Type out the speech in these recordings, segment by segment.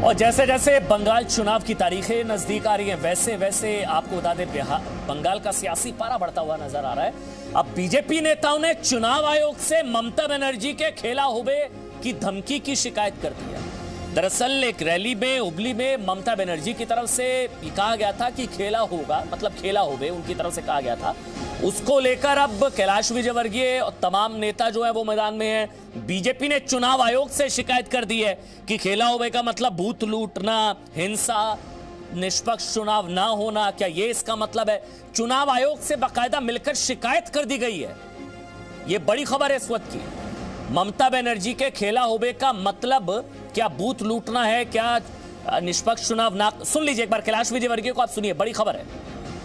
और जैसे जैसे बंगाल चुनाव की तारीखें नजदीक आ रही हैं वैसे वैसे आपको बता दें बंगाल का सियासी पारा बढ़ता हुआ नजर आ रहा है। अब बीजेपी नेताओं ने चुनाव आयोग से ममता बनर्जी के खेला हुए की धमकी की शिकायत कर दी है। दरअसल एक रैली में हुबली में ममता बनर्जी की तरफ से कहा गया था कि खेला होगा, मतलब खेला होवे उनकी तरफ से कहा गया था। उसको लेकर अब कैलाश विजयवर्गीय और तमाम नेता जो है वो मैदान में है। बीजेपी ने चुनाव आयोग से शिकायत कर दी है कि खेला होवे का मतलब बूथ लूटना, हिंसा, निष्पक्ष चुनाव ना होना, क्या ये इसका मतलब है? चुनाव आयोग से बाकायदा मिलकर शिकायत कर दी गई है। ये बड़ी खबर है इस वक्त की। ममता बनर्जी के खेला होवे का मतलब क्या बूथ लूटना है, क्या निष्पक्ष चुनाव ना? सुन लीजिए एक बार कैलाश विजयवर्गीय को, आप सुनिए, बड़ी खबर है।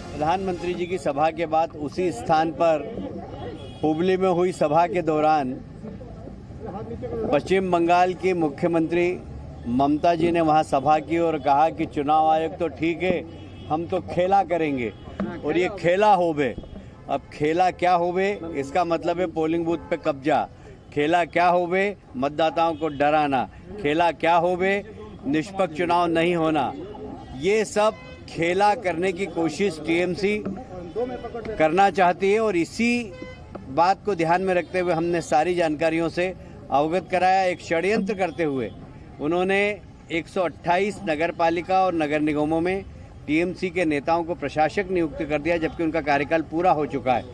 प्रधानमंत्री जी की सभा के बाद उसी स्थान पर हुबली में हुई सभा के दौरान पश्चिम बंगाल की मुख्यमंत्री ममता जी ने वहां सभा की और कहा कि चुनाव आयोग तो ठीक है, हम तो खेला करेंगे और ये खेला होवे। अब खेला क्या होवे, इसका मतलब है पोलिंग बूथ पे कब्जा। खेला क्या होवे, मतदाताओं को डराना। खेला क्या होवे, निष्पक्ष चुनाव नहीं होना। ये सब खेला करने की कोशिश टीएमसी करना चाहती है और इसी बात को ध्यान में रखते हुए हमने सारी जानकारियों से अवगत कराया। एक षड्यंत्र करते हुए उन्होंने 128 नगर पालिका और नगर निगमों में टीएमसी के नेताओं को प्रशासक नियुक्त कर दिया, जबकि उनका कार्यकाल पूरा हो चुका है।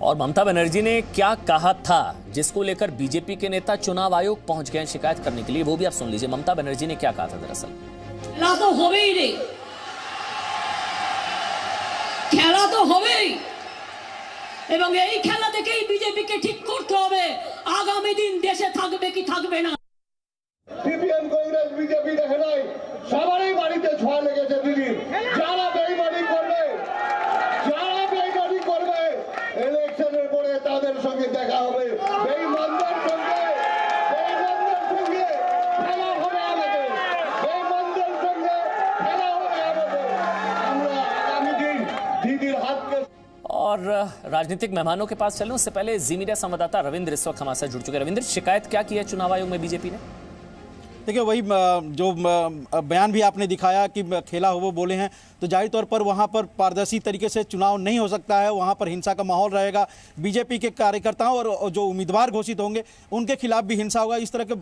और ममता बनर्जी ने क्या कहा था जिसको लेकर बीजेपी के नेता चुनाव आयोग पहुंच गए शिकायत करने के लिए, वो भी आप सुन लीजिए। ममता बनर्जी ने क्या कहा था दरअसल। খেলা তো হবেই এবং এই খেলা থেকেই বিজেপিকে ঠিক করতে হবে আগামী দিন দেশে থাকবে কি থাকবে না। সিপিএম কংগ্রেস বিজেপি দেখে নাই, সবারই বাড়িতে ছোঁয়া লেগেছে দিদির। যারা বেইমানি করবে, যারা বেইমানি করবে ইলেকশনের পরে তাদের সঙ্গে দেখা হবে। বেইমানদের সঙ্গে খেলা হবে আমাদের, বেইমানদের সঙ্গে খেলা হবে আমাদের। আমরা আগামী দিন दीदी हाथ के। और राजनीतिक मेहमानों के पास चलें उससे पहले जी मीडिया संवाददाता रविंद्र इस वक्त हमारे साथ जुड़ चुके हैं। रविंद्र, शिकायत क्या की है चुनाव आयोग में बीजेपी ने? देखिए, वही जो बयान भी आपने दिखाया कि खेला हो वो बोले हैं, तो जाहिर तौर पर वहाँ पर पारदर्शी तरीके से चुनाव नहीं हो सकता है। वहाँ पर हिंसा का माहौल रहेगा। बीजेपी के कार्यकर्ताओं और जो उम्मीदवार घोषित होंगे उनके खिलाफ भी हिंसा होगा। इस तरह के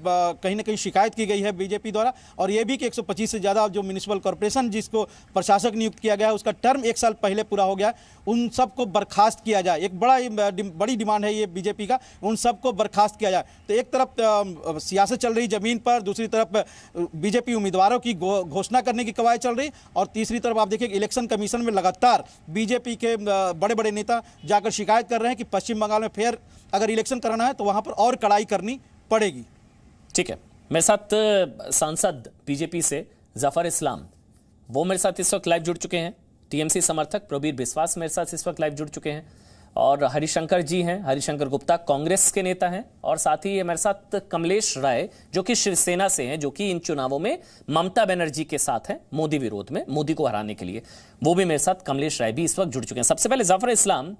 कहीं ना कहीं शिकायत की गई है बीजेपी द्वारा। और ये भी कि 125 से ज़्यादा जो म्यूनिसिपल कॉरपोरेशन जिसको प्रशासक नियुक्त किया गया है, उसका टर्म 1 साल पहले पूरा हो गया, उन सबको बर्खास्त किया जाए। एक बड़ी डिमांड है ये बीजेपी का, उन सबको बर्खास्त किया जाए। तो एक तरफ सियासत चल रही ज़मीन पर, दूसरी तरफ बीजेपी उम्मीदवारों की घोषणा करने की कवायद चल रही, और तीसरी तरफ आप देखिए इलेक्शन कमीशन में लगातार बीजेपी के बड़े बड़े नेता जाकर शिकायत कर रहे हैं कि पश्चिम बंगाल में फिर अगर इलेक्शन कराना है तो वहां पर और कड़ाई करनी पड़ेगी। ठीक है, मेरे साथ सांसद बीजेपी से जफर इस्लाम, वो मेरे साथ इस वक्त लाइव जुड़ चुके हैं। टीएमसी समर्थक प्रबीर बिस्वास मेरे साथ इस वक्त लाइव जुड़ चुके हैं, और हरिशंकर जी हैं, हरिशंकर गुप्ता कांग्रेस के नेता हैं, और साथ ही मेरे साथ कमलेश राय जो कि शिवसेना से हैं, जो कि इन चुनावों में ममता बनर्जी के साथ हैं मोदी विरोध में, मोदी को हराने के लिए। वो भी मेरे साथ कमलेश राय भी इस वक्त जुड़ चुके हैं। सबसे पहले जफर इस्लाम,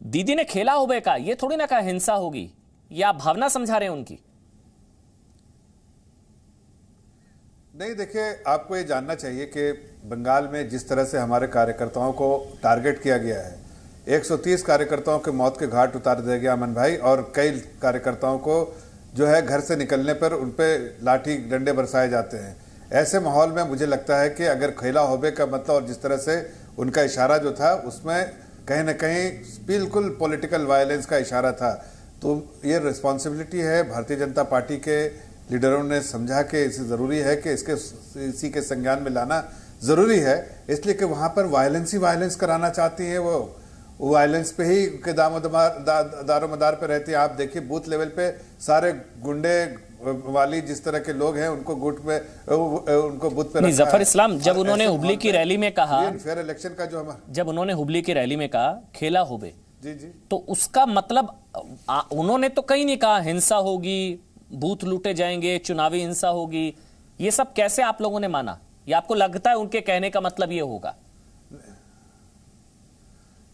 दीदी ने खेला होवे का, ये थोड़ी ना कहा हिंसा होगी, या आप भावना समझा रहे हैं उनकी? नहीं, देखिए, आपको ये जानना चाहिए कि बंगाल में जिस तरह से हमारे कार्यकर्ताओं को टारगेट किया गया है, 130 कार्यकर्ताओं के मौत के घाट उतार दिया गया अमन भाई, और कई कार्यकर्ताओं को जो है घर से निकलने पर उन पे लाठी डंडे बरसाए जाते हैं। ऐसे माहौल में मुझे लगता है कि अगर खेला होबे का मतलब, और जिस तरह से उनका इशारा जो था उसमें कहीं ना कहीं बिल्कुल पॉलिटिकल वायलेंस का इशारा था, तो ये रिस्पॉन्सिबिलिटी है भारतीय जनता पार्टी के लीडरों ने समझा कि इसे ज़रूरी है कि इसी के संज्ञान में लाना ज़रूरी है, इसलिए कि वहाँ पर वायलेंस कराना चाहती है। वो वायलेंस पे ही के दारोमदार पे रहती है। आप देखिए बूथ लेवल पे सारे गुंडे वाली जिस तरह के लोग हैं उनको उनको बूथ पे नहीं, जफर इस्लाम, जब उन्होंने हुबली की रैली में कहा, फेयर इलेक्शन का जो जब उन्होंने हुबली की रैली में कहा खेला होबे, जी जी, तो उसका मतलब उन्होंने तो कहीं नहीं कहा हिंसा होगी, बूथ लूटे जाएंगे, चुनावी हिंसा होगी। ये सब कैसे आप लोगों ने माना? या आपको लगता है उनके कहने का मतलब ये होगा?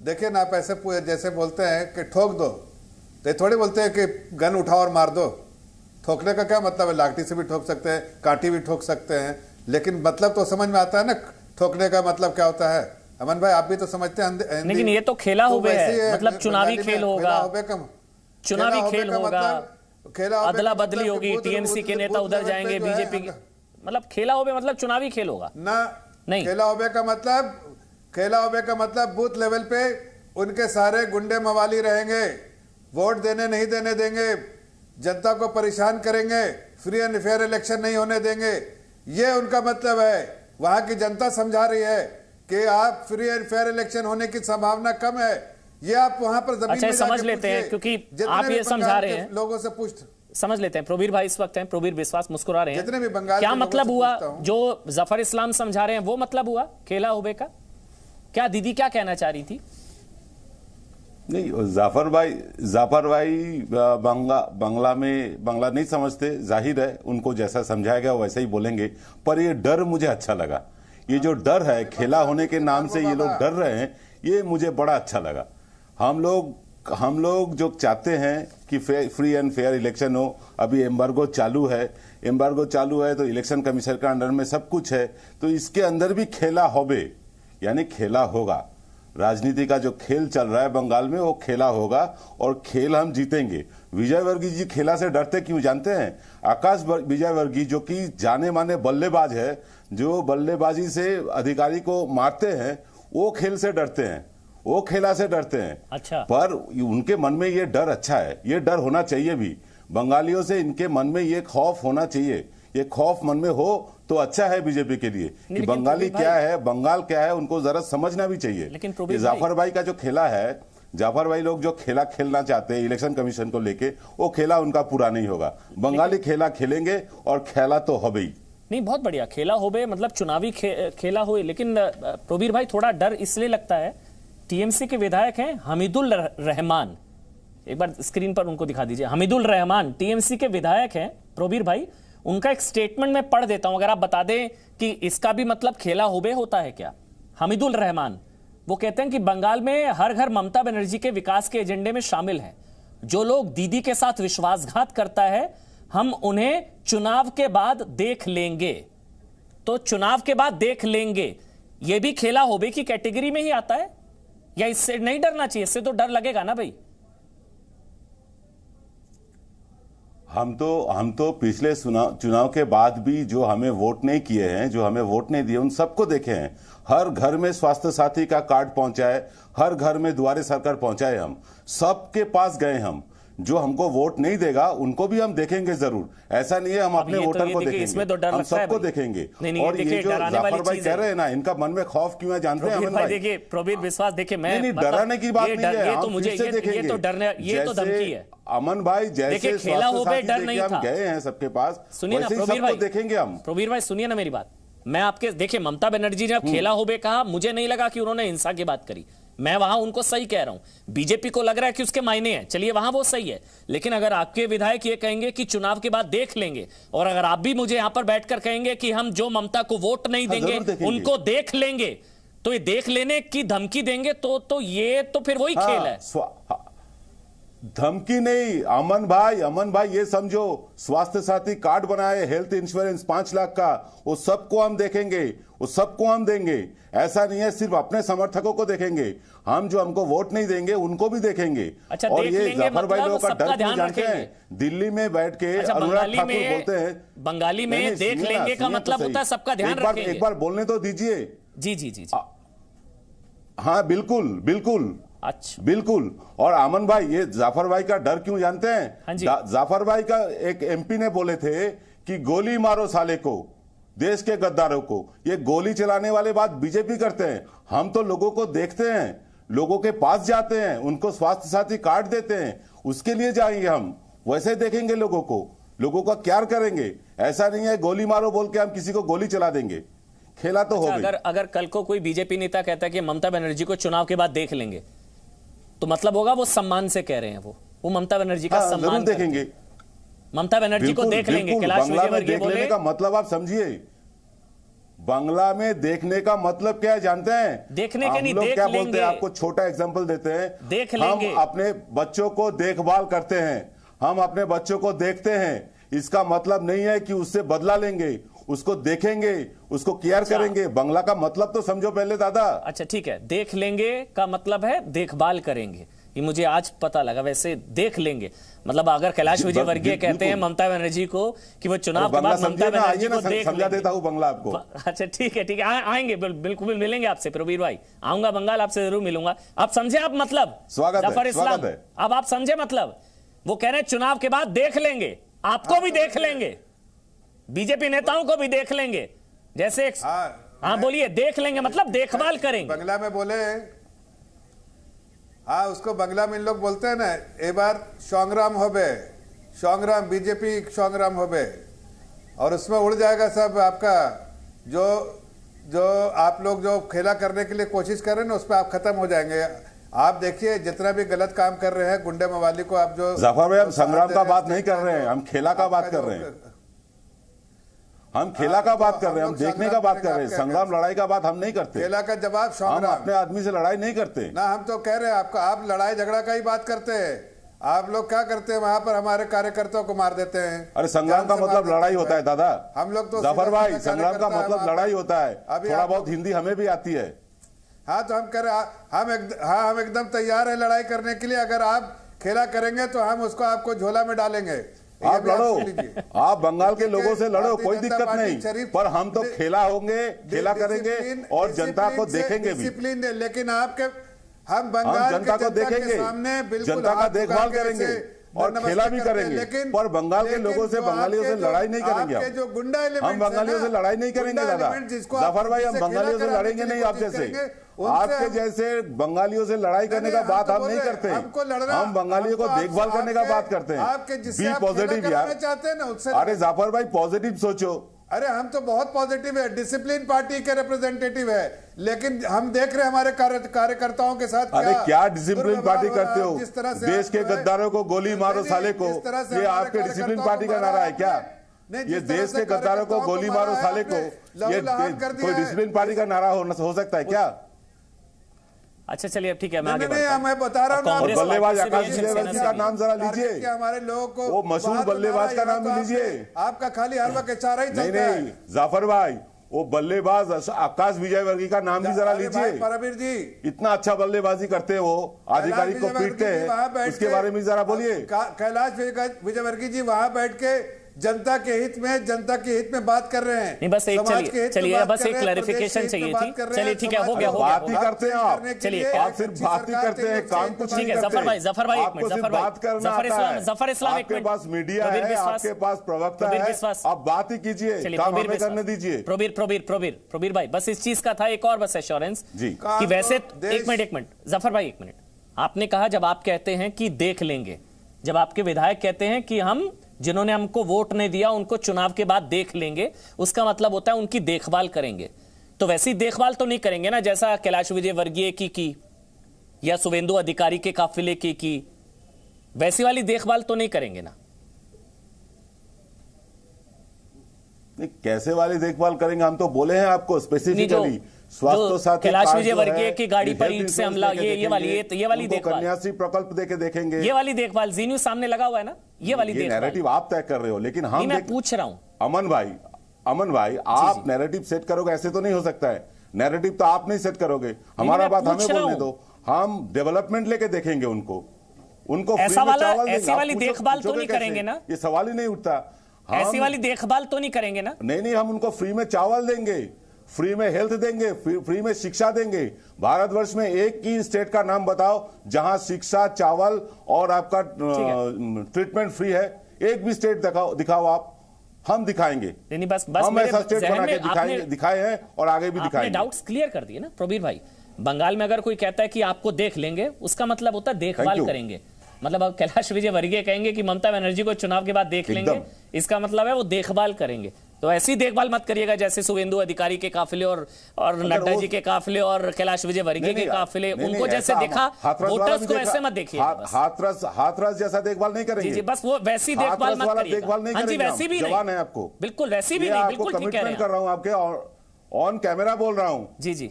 देखिए ना, आप ऐसे जैसे बोलते हैं कि ठोक दो, तो थोड़ी बोलते हैं कि गन उठाओ और मार दो। ठोकने का क्या मतलब है? लाठी से भी ठोक सकते हैं, कांटी भी ठोक सकते हैं, लेकिन मतलब तो समझ में आता है ना ठोकने का मतलब क्या होता है। अमन भाई आप भी तो समझते हैं। लेकिन ये तो खेला हुए है, मतलब चुनावी खेल होगा, चुनावी खेल होगा, अदला बदली होगी, टीएमसी के नेता उधर जाएंगे, बीजेपी के, मतलब खेला होबे मतलब चुनावी खेल होगा ना। नहीं, खेला होबे का मतलब बूथ लेवल पे उनके सारे गुंडे मवाली रहेंगे, वोट देने नहीं देने देंगे, जनता को परेशान करेंगे, फ्री एंड फेयर इलेक्शन नहीं होने देंगे, ये उनका मतलब है। वहां की जनता समझा रही है कि आप फ्री एंड फेयर इलेक्शन होने की संभावना कम है, ये आप वहां पर जमीन में समझ लेते हैं, क्योंकि आप ये समझा रहे हैं, लोगों से पूछ समझ लेते हैं। प्रोबीर भाई इस वक्त हैं, प्रोबीर विश्वास मुस्कुरा रहे हैं। जितने भी बंगाल क्या मतलब हुआ जो जफर इस्लाम समझा रहे हैं, वो मतलब हुआ खेला होबे का? क्या दीदी क्या कहना चाह रही थी? नहीं, जाफर भाई बांग्ला नहीं समझते, जाहिर है उनको जैसा समझाया गया वैसा ही बोलेंगे, पर ये डर मुझे अच्छा लगा। ये जो डर है, खेला होने के नाम से ये लोग डर रहे हैं, ये मुझे बड़ा अच्छा लगा। हम लोग जो चाहते हैं कि फ्री एंड फेयर इलेक्शन हो, अभी एम्बार्गो चालू है तो इलेक्शन कमीशन का अंडर में सब कुछ है, तो इसके अंदर भी खेला होबे, यानी खेला होगा। राजनीति का जो खेल चल रहा है बंगाल में वो खेला होगा और खेल हम जीतेंगे। विजयवर्गीय जी खेला से डरते क्यों जानते हैं? आकाश विजयवर्गीय जो कि जाने माने बल्लेबाज है, जो बल्लेबाजी से अधिकारी को मारते हैं, वो खेल से डरते हैं, वो खेला से डरते हैं। अच्छा। पर उनके मन में ये डर अच्छा है, ये डर होना चाहिए भी। बंगालियों से इनके मन में ये खौफ होना चाहिए। ये खौफ मन में हो तो अच्छा है बीजेपी के लिए कि बंगाली क्या है, बंगाल क्या है, उनको जरा समझना भी चाहिए। लेकिन जाफर भाई का जो खेला है, जाफर भाई लोग जो खेला खेलना चाहते हैं इलेक्शन कमीशन को लेके, वो खेला उनका पूरा नहीं होगा। बंगाली खेला खेलेंगे और खेला तो हो ही नहीं। बहुत बढ़िया खेला होबे मतलब चुनावी खेला हो। लेकिन प्रोबीर भाई थोड़ा डर इसलिए लगता है, टीएमसी के विधायक हैं हमीदुल रहमान, एक बार स्क्रीन पर उनको दिखा दीजिए। हमीदुल रहमान टीएमसी के विधायक हैं प्रोबीर भाई, उनका एक स्टेटमेंट मैं पढ़ देता हूं, अगर आप बता दें कि इसका भी मतलब खेला होबे होता है क्या। हमीदुल रहमान वो कहते हैं कि बंगाल में हर घर ममता बनर्जी के विकास के एजेंडे में शामिल हैं। जो लोग दीदी के साथ विश्वासघात करता है, हम उन्हें चुनाव के बाद देख लेंगे। तो चुनाव के बाद देख लेंगे, यह भी खेला होबे की कैटेगरी में ही आता है, या इससे नहीं डरना चाहिए? इससे तो डर लगेगा ना भाई। हम तो पिछले चुनाव के बाद भी जो हमें वोट नहीं किए हैं, जो हमें वोट नहीं दिए, उन सबको देखे हैं। हर घर में स्वास्थ्य साथी का कार्ड पहुंचाए, हर घर में दुआरे सरकार पहुंचाए, हम सबके पास गए। हम जो हमको वोट नहीं देगा उनको भी हम देखेंगे जरूर। ऐसा नहीं है हम अपने वोटर को देखेंगे, इसमें तो डर हम सबको देखेंगे। और ये जो जाफर भाई कह रहे हैं ना, इनका मन में खौफ क्यों है जानते हैं अमन भाई? देखिए प्रोबीर विश्वास, देखिए मैं नहीं, डराने की बात नहीं है, ये तो मुझे ये तो डरने, ये तो धमकी है अमन भाई। जैसे खेला हो बे डर नहीं था, हम गए हैं सबके पास, सुनिए ना प्रोबीर भाई, देखेंगे हम। प्रोबीर भाई सुनिए ना मेरी बात, मैं आपके देखिए ममता बनर्जी ने खेला हो बे कहा, मुझे नहीं लगा कि उन्होंने हिंसा की बात करी, मैं वहां उनको सही कह रहा हूं। बीजेपी को लग रहा है कि उसके मायने हैं, चलिए वहां वो सही है। लेकिन अगर आपके विधायक ये कहेंगे कि चुनाव के बाद देख लेंगे, और अगर आप भी मुझे यहां पर बैठकर कहेंगे कि हम जो ममता को वोट नहीं देंगे उनको देख लेंगे, तो ये देख लेने की धमकी देंगे, तो ये तो फिर वही खेल है। धमकी नहीं अमन भाई, ये समझो, स्वास्थ्य साथी कार्ड बनाए, हेल्थ इंश्योरेंस 5 लाख का, वो सबको हम देखेंगे, वो सबको हम देंगे। ऐसा नहीं है सिर्फ अपने समर्थकों को देखेंगे, हम जो हमको वोट नहीं देंगे उनको भी देखेंगे। अच्छा, और ये जाफर भाई लोगों का डर क्यों जानते हैं? दिल्ली में बैठ के अनुराग ठाकुर बोलते हैं, बंगाली में देख लेंगे का मतलब होता है सबका ध्यान रखेंगे। एक बार बोलने तो दीजिए। जी। हाँ बिल्कुल। अच्छा बिल्कुल। और अमन भाई, ये जाफर भाई का डर क्यों जानते हैं? हाँ जी। जाफर भाई का एक एमपी ने बोले थे कि गोली मारो साले को, देश के गद्दारों को। ये गोली चलाने वाले बात बीजेपी करते हैं। हम तो लोगों को देखते हैं, लोगों के पास जाते हैं, उनको स्वास्थ्य साथी कार्ड देते हैं, उसके लिए जाएंगे हम, वैसे देखेंगे लोगों का क्या करेंगे। ऐसा नहीं है गोली मारो बोल के हम किसी को गोली चला देंगे, खेला तो हो गई। अगर कल को कोई बीजेपी नेता कहता है कि ममता बनर्जी को चुनाव के बाद देख लेंगे, तो मतलब होगा वो सम्मान से कह रहे हैं, वो ममता बनर्जी का सम्मान देखेंगे, ममता बनर्जी को देख लेंगे। कैलाश विजयवर्गीय बोले का मतलब आप समझिए, बांग्ला में देखने का मतलब क्या है जानते हैं? देखने के नहीं, देख क्या लेंगे। बोलते हैं, आपको छोटा एग्जांपल देते हैं, देख लेंगे। हम अपने बच्चों को देखभाल करते हैं, हम अपने बच्चों को देखते हैं इसका मतलब नहीं है कि उससे बदला लेंगे, उसको देखेंगे, उसको केयर करेंगे। बंगला का मतलब तो समझो पहले दादा। अच्छा ठीक है, देख लेंगे का मतलब है देखभाल करेंगे, ये मुझे आज पता लगा। वैसे देख लेंगे मतलब अगर कैलाश विजयवर्गीय कहते हैं ममता बनर्जी को कि वो चुनाव के बाद ममता बनर्जी को देख समझा देता हूं बंगला आपको। अच्छा ठीक है आएंगे, बिल्कुल मिलेंगे आपसे प्रवीर भाई, आऊंगा बंगाल, आपसे जरूर मिलूंगा। आप समझे आप मतलब, स्वागत है। अब आप समझे मतलब, वो कह रहे हैं चुनाव के बाद देख लेंगे, आपको भी देख लेंगे, बीजेपी नेताओं को भी देख लेंगे, जैसे हाँ बोलिए, देख लेंगे मतलब देखभाल करेंगे। बंगला में बोले, हाँ उसको बंगला में इन लोग बोलते हैं ना, एक बार संग्राम होबे, संग्राम बीजेपी संग्राम होबे, और उसमें उड़ जाएगा सब आपका जो आप लोग जो खेला करने के लिए कोशिश कर रहे हैं ना, उस पर आप खत्म हो जाएंगे। आप देखिए जितना भी गलत काम कर रहे हैं गुंडे मवाली को आप जो जाफर भाई, हम संग्राम का बात नहीं कर रहे हैं, हम खेला का बात कर रहे हैं, हम खेला का बात कर रहे हैं, हम देखने का बात कर रहे हैं। संग्राम लड़ाई का बात हम नहीं करते। खेला का जवाब संग्राम, हम अपने आदमी से लड़ाई नहीं करते ना। हम तो कह रहे हैं आपका, आप लड़ाई झगड़ा का ही बात करते हैं। आप लोग क्या करते हैं वहां पर, हमारे कार्यकर्ताओं को मार देते हैं। अरे संग्राम का मतलब लड़ाई होता है दादा। हम लोग तो जाफर भाई, संग्राम का मतलब लड़ाई होता है। थोड़ा बहुत हिंदी हमें भी आती है। हाँ तो हम कह रहे, हम एकदम तैयार है लड़ाई करने के लिए। अगर आप खेला करेंगे तो हम उसको आपको झोला में डालेंगे। आप लड़ो, आप बंगाल के लोगों से लड़ो, कोई दिक्कत नहीं, पर हम तो खेला होंगे, खेला करेंगे और जनता को देखेंगे भी। डिसिप्लिन दे, लेकिन आपके हम बंगाल जनता को देखेंगे, जनता का देखभाल करेंगे और खेला भी करेंगे, पर बंगाल के लोगों से, बंगालियों से लड़ाई नहीं करेंगे। जो गुंडा हम बंगालियों से लड़ाई नहीं करेंगे दादा। जाफर भाई, हम बंगालियों से लड़ेंगे नहीं। आप जैसे, आपके जैसे बंगालियों से लड़ाई करने का बात हम नहीं करते। हम बंगालियों को देखभाल करने का बात करते हैं। बी पॉजिटिव यार। अरे जाफर भाई पॉजिटिव सोचो। अरे हम तो बहुत पॉजिटिव है, डिसिप्लिन पार्टी के रिप्रेजेंटेटिव है, लेकिन हम देख रहे हैं हमारे कार्यकर्ताओं के साथ अरे क्या डिसिप्लिन पार्टी करते हो? देश के गद्दारों को गोली मारो साले को, ये आपके डिसिप्लिन पार्टी का नारा है क्या? ये देश के गद्दारों को गोली मारो साले को, ये कोई डिसिप्लिन पार्टी का नारा हो सकता है क्या? अच्छा चलिए अब ठीक है, मैं आगे मैं बता रहा हूँ। बल्लेबाज आकाश विजयवर्गीय का नाम जरा लीजिए, हमारे लोगों को वो मशहूर बल्लेबाज का नाम भी लीजिए। आपका खाली हर वक्त चारा ही चलता है। नहीं जाफर भाई, वो बल्लेबाज आकाश विजयवर्गीय का नाम भी जरा लीजिए। परवीर जी, इतना अच्छा बल्लेबाजी करते हैं वो, आधिकारिक को पीटते हैं, उसके बारे में जरा बोलिए। कैलाश विजयवर्गीय जी वहां बैठ के जनता के हित में बात कर रहे हैं। नहीं बस एक चलिए बस एक क्लैरिफिकेशन चाहिए थी। चलिए ठीक है, हो गया बात ही करते हैं आप। चलिए आप सिर्फ बात ही करते हैं, काम कुछ नहीं करते। जफर भाई एक मिनट, जफर इस्लाम एक मिनट। आपके पास मीडिया है, आपके पास प्रवक्ता है, आप बात ही कीजिए, काम हमें करने दीजिए। प्रवीर भाई बस इस चीज का था एक और बस एश्योरेंस जी कि वैसे एक मिनट जफर भाई एक मिनट, आपने कहा जब आप कहते हैं कि देख लेंगे, जब आपके विधायक कहते हैं कि हम जिन्होंने हमको वोट नहीं दिया उनको चुनाव के बाद देख लेंगे, उसका मतलब होता है उनकी देखभाल करेंगे। तो वैसी देखभाल तो नहीं करेंगे ना जैसा कैलाश विजयवर्गीय की या शुभेंदु अधिकारी के काफिले की, वैसी वाली देखभाल तो नहीं करेंगे ना? नहीं, कैसे वाली देखभाल करेंगे? हम तो बोले हैं आपको स्पेसिफिकली स्वास्थ्य साथी कैलाश विजयवर्गीय की गाड़ी पर ईंट से हमला, ये वाली देखभाल, कन्याश्री प्रकल्प देके देखेंगे, ये वाली देखभाल जी न्यूज़ सामने लगा हुआ है ना, ये वाली देखभाल। नैरेटिव आप तय कर रहे हो, लेकिन हम मैं पूछ रहा हूं अमन भाई आप नैरेटिव सेट करोगे, ऐसे तो नहीं हो सकता है। नैरेटिव तो आप नहीं सेट करोगे, हमारा बात हमें बोलने दो। हम डेवलपमेंट लेके देखेंगे उनको ऐसी वाली देखभाल तो नहीं करेंगे ना? ये सवाल ही नहीं उठता। ऐसी वाली देखभाल तो नहीं करेंगे ना? नहीं, हम उनको फ्री में चावल देंगे, फ्री में हेल्थ देंगे, फ्री में शिक्षा देंगे। भारतवर्ष में एक ही स्टेट का नाम बताओ जहां शिक्षा, चावल और आपका ट्रीटमेंट फ्री है। एक भी स्टेट दिखाओ आप, हम दिखाएंगे। बस हम ऐसा स्टेट बना के दिखाए हैं और आगे भी दिखाएंगे। डाउट्स क्लियर कर दिए ना प्रवीर भाई। बंगाल में अगर कोई कहता है कि आपको देख लेंगे, उसका मतलब होता है देखभाल करेंगे। मतलब अब कैलाश विजयवर्गीय कहेंगे कि ममता बनर्जी को चुनाव के बाद देख लेंगे, इसका मतलब है वो देखभाल करेंगे। तो ऐसी देखभाल मत करिएगा जैसे शुभेंदु अधिकारी के काफिले और नड्डा जी के काफिले और कैलाश विजयवर्गीय के काफिले, उनको जैसे देखा वोटर्स को ऐसे मत देखिए। हाथरस जैसा देखभाल नहीं करेंगे। जी बस वो वैसी देखभाल मत करिएगा। हाँ जी, वैसी भी नहीं है आपको, बिल्कुल वैसी भी नहीं, बिल्कुल ठीक कह रहे हैं। कर रहा हूं आपके ऑन कैमरा बोल रहा हूं। जी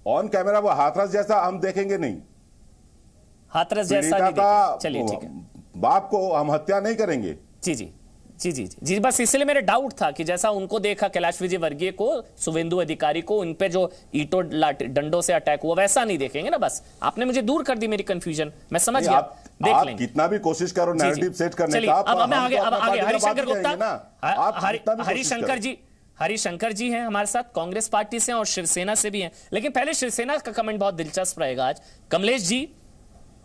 ऑन कैमरा वो हाथरस जैसा हम देखेंगे नहीं, हाथरस जैसा नहीं। चलिए ठीक है, बाप को हम हत्या नहीं करेंगे। जी जी जी जी जी, बस इसलिए मेरा डाउट था कि जैसा उनको देखा कैलाश विजयवर्गीय को, शुभेंदु अधिकारी को, उन पे जो ईंटों डंडों से अटैक हुआ, वैसा नहीं देखेंगे ना। बस आपने मुझे दूर कर दी मेरी कंफ्यूजन, मैं समझ गया। देख आप लेंगे, कितना भी कोशिश करो नैरेटिव सेट करने चलिए, का। अब मैं आगे हरिशंकर ना गुप्ता, हरिशंकर जी हैं हमारे साथ, कांग्रेस पार्टी से और शिवसेना से भी हैं। लेकिन पहले शिवसेना का कमेंट बहुत दिलचस्प रहेगा आज। कमलेश जी,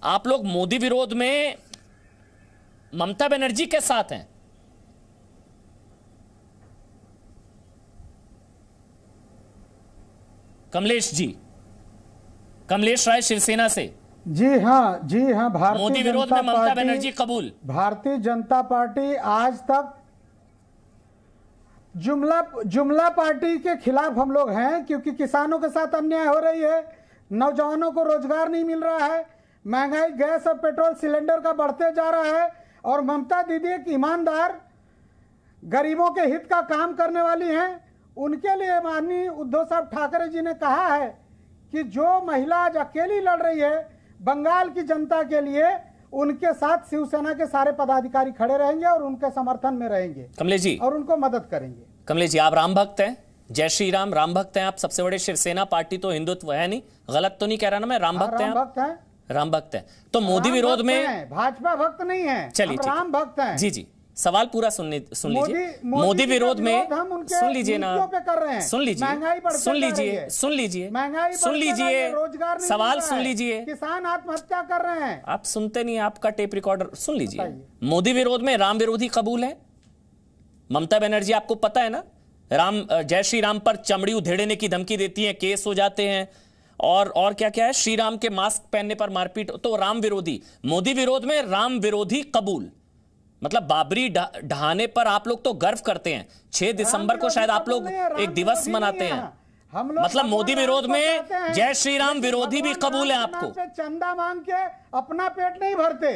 आप लोग मोदी विरोध में ममता बनर्जी के साथ हैं। कमलेश जी, कमलेश राय शिवसेना से। जी हाँ, भारतीय मोदी विरोध में ममता बनर्जी कबूल। भारतीय जनता पार्टी आज तक जुमला पार्टी के खिलाफ हम लोग हैं, क्योंकि किसानों के साथ अन्याय हो रही है, नौजवानों को रोजगार नहीं मिल रहा है, महंगाई गैस और पेट्रोल सिलेंडर का बढ़ते जा रहा है, और ममता दीदी एक ईमानदार गरीबों के हित का काम करने वाली हैं। उनके लिए माननीय उद्धव साहब ठाकरे जी ने कहा है कि जो महिला आज अकेली लड़ रही है बंगाल की जनता के लिए, उनके साथ शिवसेना के सारे पदाधिकारी खड़े रहेंगे और उनके समर्थन में रहेंगे, कमलेश जी, और उनको मदद करेंगे। कमलेश जी, आप राम भक्त हैं, जय श्री राम, राम भक्त हैं आप। सबसे बड़े शिवसेना पार्टी तो हिंदुत्व है नहीं, गलत तो नहीं कह रहा ना मैं? राम भक्त हैं आप? राम भक्त हैं तो मोदी विरोध में भाजपा भक्त नहीं है, चलिए राम भक्त हैं। जी जी, सवाल पूरा सुन लीजिए। मोदी विरोध में सुन लीजिए ना, सुन लीजिए, सवाल सुन लीजिए। किसान आत्महत्या कर रहे हैं, आप सुनते नहीं, आपका टेप रिकॉर्डर सुन लीजिए। मोदी विरोध में राम विरोधी कबूल है। ममता बनर्जी आपको पता है ना, जय श्री राम पर चमड़ी उधेड़ने की धमकी देती है, केस हो जाते हैं, और क्या क्या है, श्री राम के मास्क पहनने पर मारपीट, तो राम विरोधी। मोदी विरोध में राम विरोधी कबूल, मतलब बाबरी ढहाने पर आप लोग तो गर्व करते हैं। 6 दिसंबर को शायद आप लोग एक दिवस मनाते हैं, मतलब मोदी विरोध में जय श्री राम विरोधी भी कबूल है आपको। चंदा मांग के अपना पेट नहीं भरते।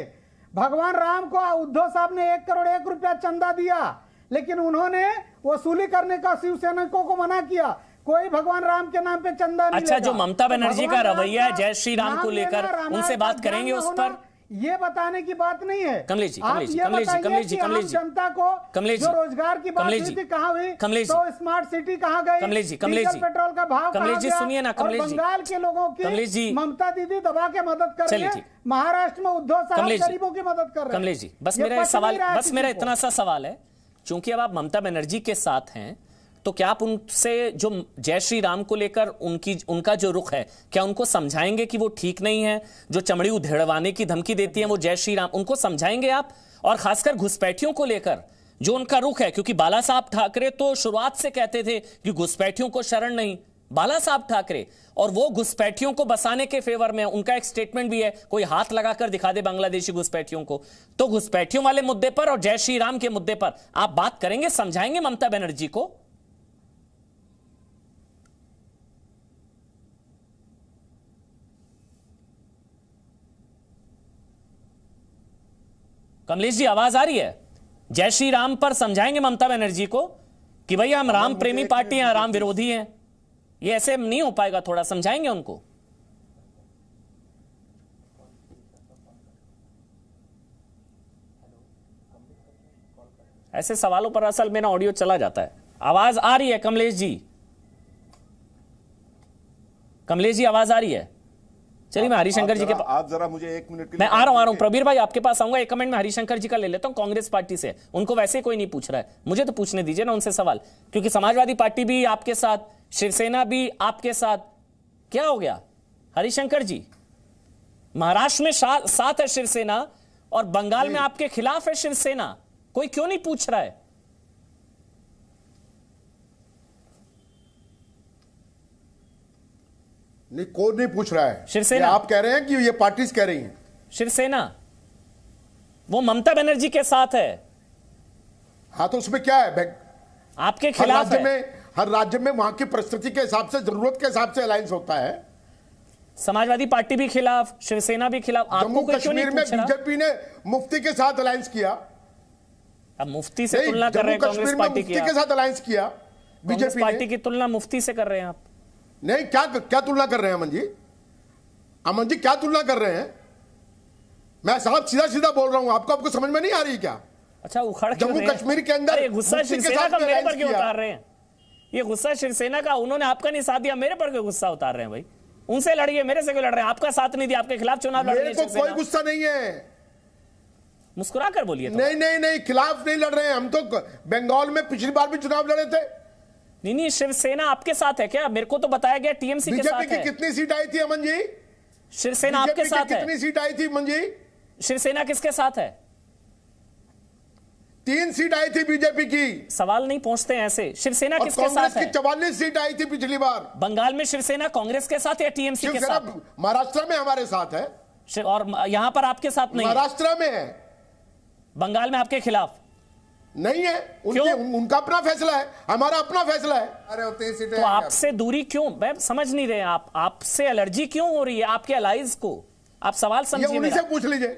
भगवान राम को उद्धव साहब ने 1 करोड़ 1 रुपया चंदा दिया, लेकिन उन्होंने वसूली करने का शिवसैनिकों को मना किया। कोई भगवान राम के नाम पे चंदा नहीं। अच्छा, जो ममता बनर्जी का रवैया है जय श्री राम को लेकर, उनसे बात करेंगे उस पर। ये बताने की बात नहीं है कमलेश जी, जनता को जो रोजगार की बात हुई थी कहाँ हुई, तो स्मार्ट सिटी कहाँ गई, पेट्रोल का भाव कहाँ गया, सुनिए ना कमलेश जी, बंगाल के लोगों की ममता दीदी दबा के मदद कर रही है, महाराष्ट्र में उद्धव साहब गरीबों की मदद कर रहे हैं। कमलेश जी, बस मेरा इतना सा सवाल है, चूंकि अब आप ममता बनर्जी के साथ हैं, तो क्या आप उनसे जो जय श्री राम को लेकर उनका जो रुख है, क्या उनको समझाएंगे कि वो ठीक नहीं है? जो चमड़ी उधेड़वाने की धमकी देती है वो जय श्री राम, उनको समझाएंगे आप? और खासकर घुसपैठियों को लेकर जो उनका रुख है, क्योंकि बाला साहब ठाकरे तो शुरुआत से कहते थे कि घुसपैठियों को शरण नहीं, बाला साहब ठाकरे, और वो घुसपैठियों को बसाने के फेवर में। उनका एक स्टेटमेंट भी है, कोई हाथ लगाकर दिखा दे बांग्लादेशी घुसपैठियों को। तो घुसपैठियों वाले मुद्दे पर और जय श्री राम के मुद्दे पर आप बात करेंगे, समझाएंगे ममता बनर्जी को? कमलेश जी, आवाज आ रही है? जय श्री राम पर समझाएंगे ममता बनर्जी को कि भैया हम राम प्रेमी पार्टी हैं, राम विरोधी हैं? ये ऐसे नहीं हो पाएगा, थोड़ा समझाएंगे उनको? ऐसे सवालों पर असल में ना ऑडियो चला जाता है। आवाज आ रही है कमलेश जी? कमलेश जी, आवाज आ रही है? चलिए मैं हरिशंकर जी के पास, आप जरा मुझे 1 मिनट के लिए, मैं आ रहा हूं प्रबीर भाई, आपके पास आऊंगा। एक कमेंट में हरिशंकर जी का ले लेता हूं, कांग्रेस पार्टी से। उनको वैसे कोई नहीं पूछ रहा है, मुझे तो पूछने दीजिए ना उनसे सवाल, क्योंकि समाजवादी पार्टी भी आपके साथ, शिवसेना भी आपके साथ। क्या हो गया हरिशंकर जी? महाराष्ट्र में साथ है शिवसेना और बंगाल में आपके खिलाफ है शिवसेना, कोई क्यों नहीं पूछ रहा है? नहीं, कोई नहीं पूछ रहा है। शिवसेना, आप कह रहे हैं कि ये पार्टीज कह रही हैं? शिवसेना वो ममता बनर्जी के साथ है। हाँ, तो उसमें क्या है? आपके खिलाफ है। हर राज्य में वहां की परिस्थिति के हिसाब से, जरूरत के हिसाब से अलायंस होता है। समाजवादी पार्टी भी खिलाफ, शिवसेना भी खिलाफ। जम्मू कश्मीर में बीजेपी ने मुफ्ती के साथ अलायंस किया। अब मुफ्ती से तुलना कर रहे हैं कांग्रेस पार्टी की, मुफ्ती के साथ अलायंस किया बीजेपी पार्टी की तुलना मुफ्ती से कर रहे हैं आप? नहीं, क्या तुलना कर रहे हैं अमन जी? अमन जी, क्या तुलना कर रहे हैं? मैं साहब सीधा सीधा बोल रहा हूं, आपको समझ में नहीं आ रही क्या? अच्छा, उखड़ क्यों जम्मू रहे हैं? कश्मीर के अंदर अरे गुस्सा मुफ्ती के शिवसेना साथ का मेरे alliance पर क्यों किया। उतार रहे हैं? ये गुस्सा शिवसेना का, उन्होंने आपका नहीं साथ दिया, मेरे पर क्यों गुस्सा उतार रहे हैं भाई? उनसे लड़िए, मेरे से क्यों लड़ रहे हैं? आपका साथ नहीं दिया, आपके खिलाफ चुनाव लड़ रही मेरे है को कोई शिवसेना। गुस्सा नहीं है। मुस्कुरा कर बोलिए तो। नहीं, खिलाफ नहीं लड़ रहे हैं हम तो। बंगाल में पिछली बार भी चुनाव लड़े थे। नहीं, शिवसेना आपके साथ है क्या? मेरे को तो बताया गया टीएमसी के साथ बीजेपी की है। कितनी सीट आई थी अमन जी? शिवसेना आपके साथ है। कितनी सीट आई थी अमन जी? शिवसेना किसके साथ है? 3 सीट आई थी बीजेपी की। सवाल नहीं पहुंचते हैं ऐसे। शिवसेना और किसके कांग्रेस साथ की है? 44 सीट आई थी पिछली बार। बंगाल में शिवसेना कांग्रेस के साथ या टीएमसी के शिवसेना साथ? महाराष्ट्र में हमारे साथ है। और यहां पर आपके साथ नहीं है? महाराष्ट्र में है। बंगाल में आपके खिलाफ नहीं है। उनका अपना फैसला है, हमारा अपना फैसला है। अरे उतनी सीटें तो आपसे दूरी क्यों? मैं समझ नहीं रहे। आपसे एलर्जी क्यों हो रही है आपके अलाइज को? आप सवाल ये समझिए उन्हीं से मेरा। पूछ लीजिए।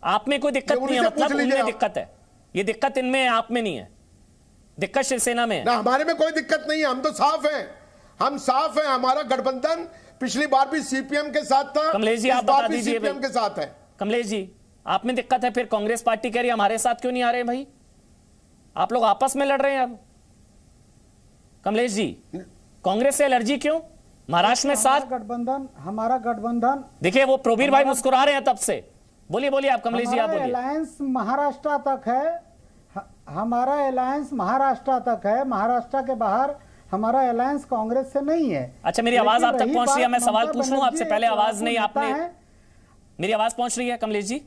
आप में कोई दिक्कत नहीं है, उन्हीं से मतलब पूछ लीजिए उनमें आप। दिक्कत है। ये दिक्कत इनमें है, आप में नहीं है। दिक्कत शिवसेना में है। ना, हमारे में कोई दिक्कत नहीं है। हम तो साफ हैं, हम साफ हैं। हमारा गठबंधन पिछली बार भी सीपीएम के साथ था। कमलेश जी, इस आप बार बता भी दीजिए सीपीएम भाई। के साथ है। कमलेश जी, आप में दिक्कत है, फिर कांग्रेस पार्टी कह रही है हमारे साथ क्यों नहीं आ रहे भाई? आप लोग आपस में लड़ रहे हैं अब। कमलेश जी, कांग्रेस से एलर्जी क्यों? महाराष्ट्र में साथ हमारा गठबंधन देखिए, वो प्रोबीर भाई मुस्कुरा रहे हैं तब से। बोलिए आप कमलेश जी, आप बोलिए। अलायंस महाराष्ट्र तक है। हमारा अलायंस महाराष्ट्र तक है। महाराष्ट्र के बाहर हमारा अलायंस कांग्रेस से नहीं है। अच्छा, मेरी आवाज आप तक लेकिन पहुंच रही है? मैं रही सवाल बात पूछ लूं ममता आपसे पहले। बनर्जी आवाज नहीं, एक आपने नेता है। मेरी आवाज पहुंच रही है कमलेश जी?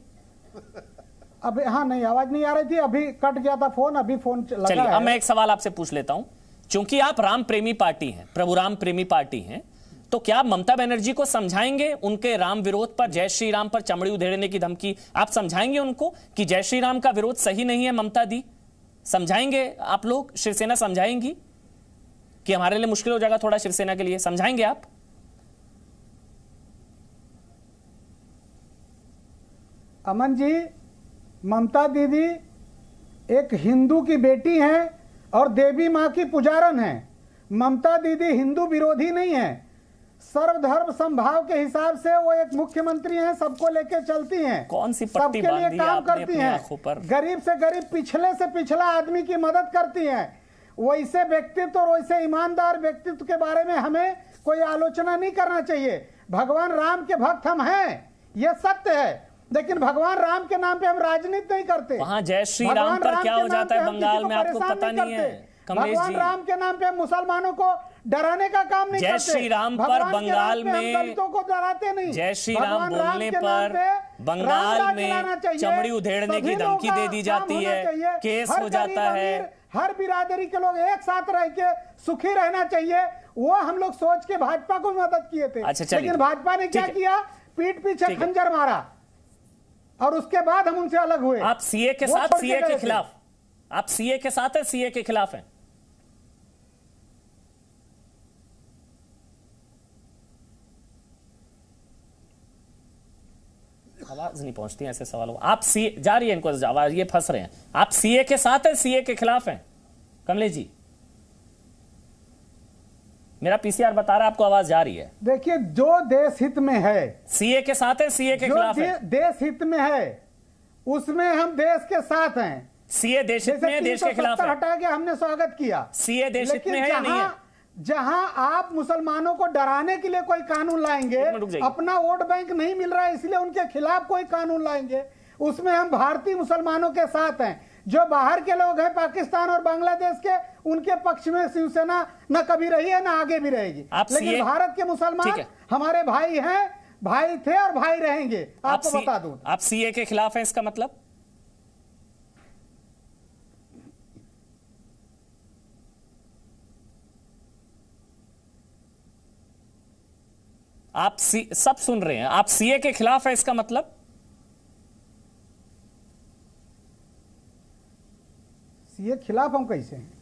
अभी हाँ, नहीं, आवाज नहीं आ रही थी, अभी कट गया था फोन, अभी फोन लगा चलिए, है। अब मैं एक सवाल आपसे पूछ लेता हूं। क्योंकि आप राम प्रेमी पार्टी हैं, प्रभु राम प्रेमी पार्टी हैं, तो क्या ममता बनर्जी को समझाएंगे उनके राम विरोध पर, जय श्री राम पर चमड़ी उधेड़ने की धमकी? आप समझाएंगे उनको कि जय श्री राम का विरोध सही नहीं है? ममता दी समझाएंगे आप लोग? शिवसेना समझाएंगी कि हमारे लिए मुश्किल हो जाएगा थोड़ा शिवसेना के लिए? समझाएंगे आप? अमन जी, ममता दीदी एक हिंदू की बेटी हैं और देवी मां की पुजारन हैं। ममता दीदी हिंदू विरोधी नहीं है। सर्वधर्म समभाव के हिसाब से वो एक मुख्यमंत्री हैं, सबको लेके चलती हैं, कौन सी पट्टी सबके बांध लिए दी काम आपने करती अपनी हैं, आंखों पर? गरीब से गरीब, पिछले से पिछला आदमी की मदद करती हैं। वैसे व्यक्तित्व और वैसे ईमानदार व्यक्तित्व के बारे में हमें कोई आलोचना नहीं करना चाहिए। भगवान राम के भक्त हम हैं, यह सत्य है, लेकिन भगवान राम के नाम पे हम राजनीति नहीं करते। वहां जय श्री राम पर क्या हो जाता है बंगाल में, आपको पता नहीं है कमलेश भगवान जी? राम के नाम पे मुसलमानों को डराने का काम नहीं जय करते। श्री राम पर भगवान के बंगाल नाम पे हम में दलितों को डराते नहीं। जय श्री राम भगवान बोलने के नाम पर पे बंगाल राम में राज्य लाना चाहिए। चमड़ी उधेड़ने की सभी लोगों धमकी का दे दी काम जाती होना है, चाहिए। केस हर हो जाता गरीब है। अमीर, हर बिरादरी के लोग एक साथ रह के सुखी रहना चाहिए। वो हम लोग सोच के भाजपा को मदद किए थे। अच्छा, चलिए। लेकिन भाजपा ने क्या ठीक है। किया? पीठ पीछे ठीक है। खंजर मारा और उसके बाद हम उनसे अलग हुए। आप सीए के वो साथ, छोड़ के सीए गए के थे। खिलाफ? आप सीए के साथ है, सीए के खिलाफ हैं? आवाज नहीं पहुंचती ऐसे सवालों। आप सीए जा रही है, इनको आवाज, ये फंस रहे हैं। आप सीए के साथ है, सीए के खिलाफ हैं? कमलेश जी, मेरा पीसीआर बता रहा है आपको आवाज जा रही है। देखिए, जो देश हित में है, सीए के साथ है, सीए के खिलाफ है? देश हित में है उसमें हम देश के साथ हैं। सीए देश हित में है, देश के खिलाफ है? हटा के हमने स्वागत किया। सीए देश हित में है या नहीं है? जहां आप मुसलमानों को डराने के लिए कोई कानून लाएंगे, रुक जाइए। अपना वोट बैंक नहीं मिल रहा है इसलिए उनके खिलाफ कोई कानून लाएंगे, उसमें हम भारतीय मुसलमानों के साथ हैं। जो बाहर के लोग हैं, पाकिस्तान और बांग्लादेश के, उनके पक्ष में शिवसेना न कभी रही है, न आगे भी रहेगी। लेकिन भारत के मुसलमान हमारे भाई हैं, भाई थे और भाई रहेंगे। आपको बता दूं, आप सीए के खिलाफ हैं, इसका मतलब? आप सब सुन रहे हैं, आप सीए के खिलाफ है, इसका मतलब? सीए खिलाफ हम कैसे हैं?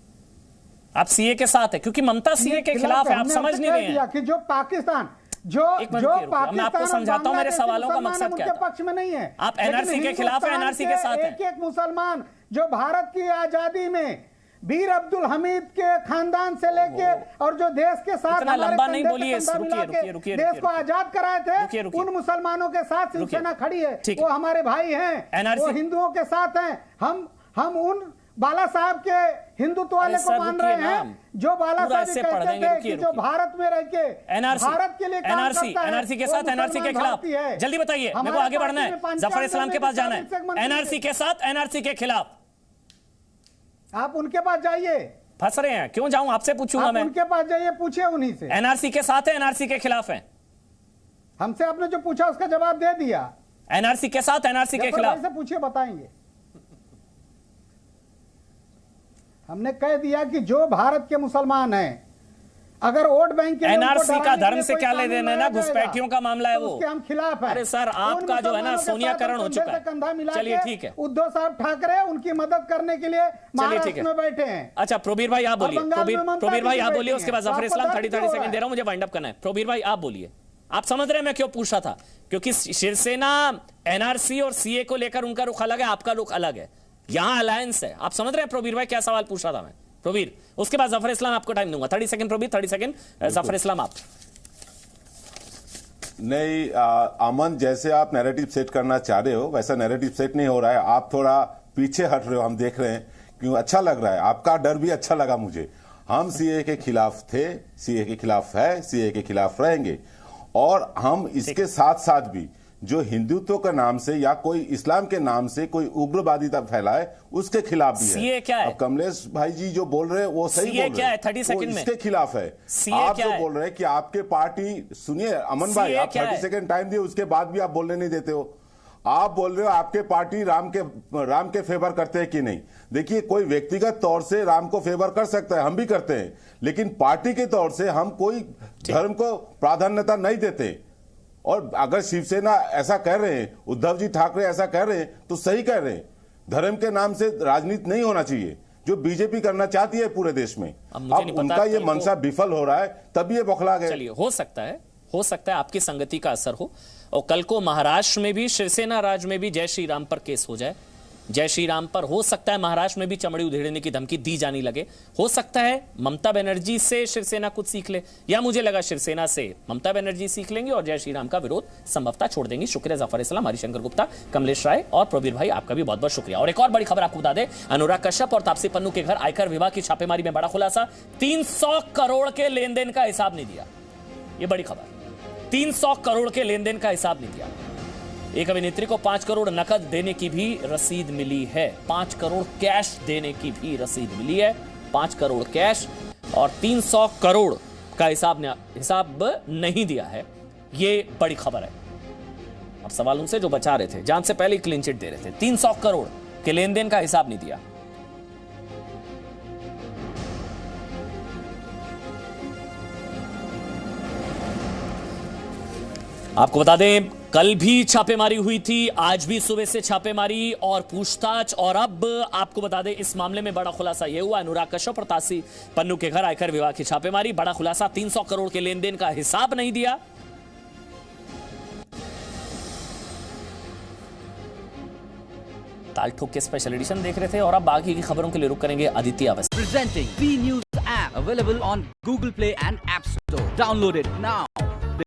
आप सीए के साथ है क्योंकि ममता सीए के खिलाफ है, आप समझ नहीं रहे हैं कि जो पाकिस्तान मैं आपको समझाता हूं, मेरे सवालों का मकसद क्या है? पक्ष में नहीं है। आप एनआरसी के खिलाफ है, एनआरसी के साथ है? एक मुसलमान जो भारत की आजादी में वीर अब्दुल हमीद के खानदान से लेके और जो देश के साथ इतना हमारे लंबा नहीं कंधे से बोलिए, कंधा मिला के रुकिए, देश को आजाद कराए थे, रुकिए। उन मुसलमानों के साथ शिवसेना खड़ी है, ठीक वो हमारे भाई हैं, NRC वो हिंदुओं के साथ हैं। हम उन बाला साहब के हिंदुत्व वाले को मान रहे हैं जो बाला साहब कहते थे कि जो भारत में रह के भारत के लिए काम करता है, एनआरसी के साथ एनआरसी के खिलाफ जल्दी बताइए, मेरे को आगे बढ़ना है, जफर इस्लाम के पास जाना है। एनआरसी के साथ एनआरसी के खिलाफ आप उनके पास जाइए। फंस रहे हैं, क्यों जाऊं, आपसे पूछूंगा मैं। उनके पास जाइए, पूछिए उन्हीं से। एनआरसी के साथ है, एनआरसी के खिलाफ है? हमसे आपने जो पूछा उसका जवाब दे दिया। एनआरसी के साथ, एनआरसी के खिलाफ से पूछिए, बताएंगे। हमने कह दिया कि जो भारत के मुसलमान हैं, अगर वोट बैंक के एनआरसी का धर्म से क्या ले देना है ना, घुसपैठियों का मामला है वो, उसके हम खिलाफ हैं। अरे सर, आपका जो है ना सोनियाकरण हो चुका है। चलिए ठीक है, उद्धव साहब ठाकरे उनकी मदद करने के लिए महाराष्ट्र में बैठे हैं। अच्छा प्रोबीर भाई आप बोलिए, प्रोबीर भाई आप बोलिए, उसके बाद जफर इस्लाम 30 सेकंड दे रहा हूं, मुझे वाइंड अप करना है। प्रोबीर भाई आप बोलिए। आप समझ रहे हैं मैं क्यों पूछ रहा था? क्योंकि शिवसेना एनआरसी और सीए को लेकर उनका रुख अलग है, आपका रुख अलग है, यहां अलायंस है। आप समझ रहे हैं प्रोबीर भाई क्या सवाल पूछ रहा था मैं? प्रोबीर, उसके बाद जफर इस्लाम आपको टाइम दूंगा। 30 सेकंड प्रोबीर, 30 सेकंड जफर इस्लाम आप। नहीं अमन, जैसे आप नैरेटिव सेट करना चाह रहे हो वैसा नैरेटिव सेट नहीं हो रहा है। आप थोड़ा पीछे हट रहे हो, हम देख रहे हैं, क्यों अच्छा लग रहा है, आपका डर भी अच्छा लगा मुझे। हम सीए के खिलाफ थे, सीए के खिलाफ है, सीए के खिलाफ रहेंगे, और हम इसके साथ साथ भी जो हिंदुत्व के नाम से या कोई इस्लाम के नाम से कोई उग्रवादिता फैलाए उसके खिलाफ भी है। क्या है? अब कमलेश भाई जी जो बोल रहे हैं वो सही बोल रहे हैं, 30 सेकंड में इसके खिलाफ है। आप जो बोल रहे हैं कि आपके पार्टी, सुनिए अमन भाई, आप 30 सेकंड टाइम दिए, उसके बाद भी आप बोलने नहीं देते हो। आप बोल रहे हो आपके पार्टी राम के फेवर करते हैं कि नहीं। देखिए, कोई व्यक्तिगत तौर से राम को फेवर कर सकता है, हम भी करते हैं, लेकिन पार्टी के तौर से हम कोई धर्म को प्राधान्यता नहीं देते। और अगर शिवसेना ऐसा कह रहे हैं, उद्धव जी ठाकरे ऐसा कह रहे हैं, तो सही कह रहे हैं। धर्म के नाम से राजनीति नहीं होना चाहिए, जो बीजेपी करना चाहती है पूरे देश में। अब उनका ये मंशा विफल हो रहा है, तब ये बौखला गए। चलिए, हो सकता है आपकी संगति का असर हो, और कल को महाराष्ट्र में भी शिवसेना राज में भी जय श्री राम पर केस हो जाए। जय श्री राम पर हो सकता है महाराष्ट्र में भी चमड़ी उधेड़ने की धमकी दी जाने लगे। हो सकता है ममता बनर्जी से शिवसेना कुछ सीख ले, या मुझे लगा शिवसेना से ममता बनर्जी सीख लेंगे और जय श्री राम का विरोध संभवतः छोड़ देंगी। शुक्रिया जफर इस्लाम, हरिशंकर गुप्ता, कमलेश राय और प्रवीर भाई, आपका भी बहुत बहुत शुक्रिया। और एक और बड़ी खबर आपको बता दें, अनुराग कश्यप और तापसी पन्नू के घर आयकर विभाग की छापेमारी में बड़ा खुलासा, 300 करोड़ के लेन देन का हिसाब नहीं दिया। ये बड़ी खबर, 300 करोड़ के लेन देन का हिसाब नहीं दिया। एक अभिनेत्री को 5 करोड़ नकद देने की भी रसीद मिली है, 5 करोड़ कैश देने की भी रसीद मिली है, 5 करोड़ कैश और 300 करोड़ का हिसाब नहीं दिया है। ये बड़ी खबर है। अब सवाल उनसे जो बचा रहे थे, जान से पहले क्लीन चिट दे रहे थे, 300 करोड़ के लेन देन का हिसाब नहीं दिया। आपको बता दें, कल भी छापेमारी हुई थी, आज भी सुबह से छापेमारी और पूछताछ, और अब आपको बता दें इस मामले में बड़ा खुलासा यह हुआ, अनुराग कश्यप और तापसी पन्नू के घर आयकर विभाग की छापेमारी, बड़ा खुलासा, 300 करोड़ के लेन देन का हिसाब नहीं दिया। ताल ठोक के स्पेशल एडिशन देख रहे थे, और अब बाकी की खबरों के लिए रुक करेंगे Aditya Awasthi. Presenting B News app available on Google Play and App Store. Download it now.